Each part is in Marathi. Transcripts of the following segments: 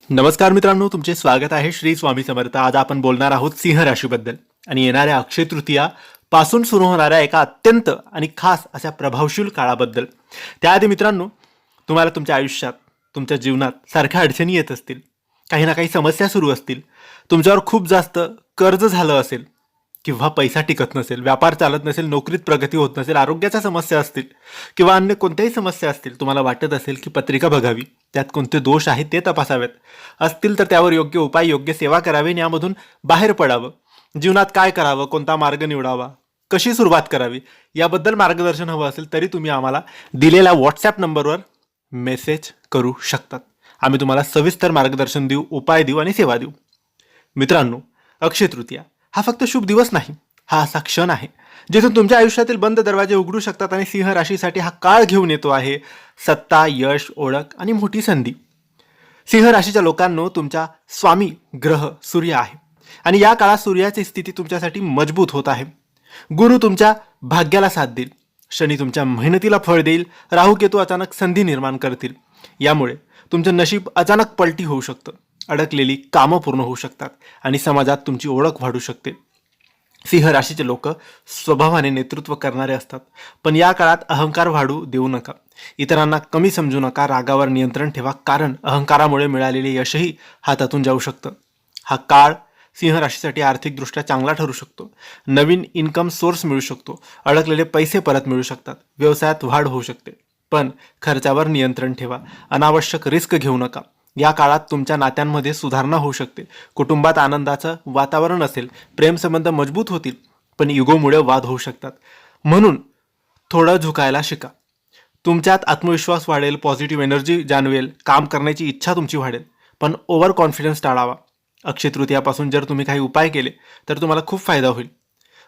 नमस्कार मित्रांनो, तुमचे स्वागत आहे श्री स्वामी समर्थ. आज आपण बोलणार आहोत सिंह राशीबद्दल आणि येणाऱ्या अक्षय तृतीया पासून सुरू होणाऱ्या एका अत्यंत आणि खास अशा प्रभावशील काळाबद्दल. त्याआधी मित्रांनो, तुम्हाला तुमच्या आयुष्यात, तुमच्या जीवनात सारख्या अडचणी येत असतील, काही ना काही समस्या सुरू असतील, तुमच्यावर खूप जास्त कर्ज झालं असेल किंवा पैसा टिकत नसेल, व्यापार चालत नसेल, नोकरीत प्रगती होत नसेल, आरोग्याच्या समस्या असतील किंवा अन्य कोणत्याही समस्या असतील, तुम्हाला वाटत असेल की पत्रिका बघावी, त्यात कोणते दोष आहेत ते तपासावेत, असतील तर त्यावर योग्य उपाय, योग्य सेवा करावी आणि यामधून बाहेर पडावं, जीवनात काय करावं, कोणता मार्ग निवडावा, कशी सुरुवात करावी, याबद्दल मार्गदर्शन हवं असेल तरी तुम्ही आम्हाला दिलेल्या व्हॉट्सॲप नंबरवर मेसेज करू शकतात. आम्ही तुम्हाला सविस्तर मार्गदर्शन देऊ, उपाय देऊ आणि सेवा देऊ. मित्रांनो, अक्षय तृतीया हा फक्त शुभ दिवस नाही, हा असा क्षण आहे जिथून तुमच्या आयुष्यातील बंद दरवाजे उघडू शकतात आणि सिंह राशीसाठी हा काळ घेऊन येतो आहे सत्ता, यश, ओळख आणि मोठी संधी. सिंह राशीच्या लोकांनो, तुमचा स्वामी ग्रह सूर्य आहे आणि या काळात सूर्याची स्थिती तुमच्यासाठी मजबूत होत आहे. गुरु तुमच्या भाग्याला साथ देईल, शनी तुमच्या मेहनतीला फळ देईल, राहू केतू अचानक संधी निर्माण करतील. यामुळे तुमचं नशीब अचानक पलटी होऊ शकतं, अडकलेली कामं पूर्ण होऊ शकतात आणि समाजात तुमची ओळख वाढू शकते. सिंह राशीचे लोक स्वभावाने नेतृत्व करणारे असतात, पण या काळात अहंकार वाढू देऊ नका, इतरांना कमी समजू नका, रागावर नियंत्रण ठेवा, कारण अहंकारामुळे मिळालेले यशही हातातून जाऊ शकतं. हा काळ सिंह राशीसाठी आर्थिकदृष्ट्या चांगला ठरू शकतो. नवीन इन्कम सोर्स मिळू शकतो, अडकलेले पैसे परत मिळू शकतात, व्यवसायात वाढ होऊ शकते. पण खर्चावर नियंत्रण ठेवा, अनावश्यक रिस्क घेऊ नका. या काळात तुमच्या नात्यांमध्ये सुधारणा होऊ शकते, कुटुंबात आनंदाचं वातावरण असेल, प्रेमसंबंध मजबूत होतील, पण इगोमुळे वाद होऊ शकतात. म्हणून थोडं झुकायला शिका. तुमच्यात आत्मविश्वास वाढेल, पॉझिटिव्ह एनर्जी जाणवेल, काम करण्याची इच्छा तुमची वाढेल, पण ओव्हर कॉन्फिडन्स टाळावा. अक्षय तृतीयापासून जर तुम्ही काही उपाय केले तर तुम्हाला खूप फायदा होईल.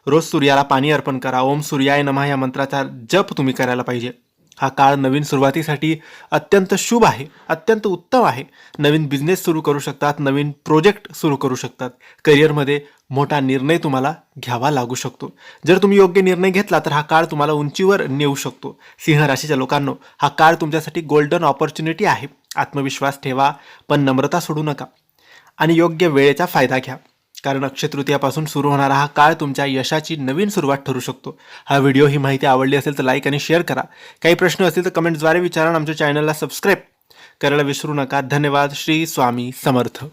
रोज सूर्याला पाणी अर्पण करा. ओम सूर्याय नमः या मंत्राचा जप तुम्ही करायला पाहिजे. हा काळ नवीन सुरुवातीसाठी अत्यंत शुभ आहे, अत्यंत उत्तम आहे. नवीन बिझनेस सुरू करू शकतात, नवीन प्रोजेक्ट सुरू करू शकतात, करिअरमध्ये मोठा निर्णय तुम्हाला घ्यावा लागू शकतो. जर तुम्ही योग्य निर्णय घेतला तर हा काळ तुम्हाला उंचीवर नेऊ शकतो. सिंह राशीच्या लोकांनो, हा काळ तुमच्यासाठी गोल्डन ऑपॉर्च्युनिटी आहे. आत्मविश्वास ठेवा, पण नम्रता सोडू नका आणि योग्य वेळेचा फायदा घ्या, कारण अक्षय तृतीयापासून सुरू होणारा हा काळ तुमच्या यशाची नवीन सुरुवात ठरू शकतो. हा व्हिडिओ, ही माहिती आवडली असेल तर लाईक आणि शेअर करा. काही प्रश्न असतील तर कमेंट्सद्वारे विचारा. आमच्या चॅनलला सबस्क्राईब करायला विसरू नका. धन्यवाद. श्री स्वामी समर्थ.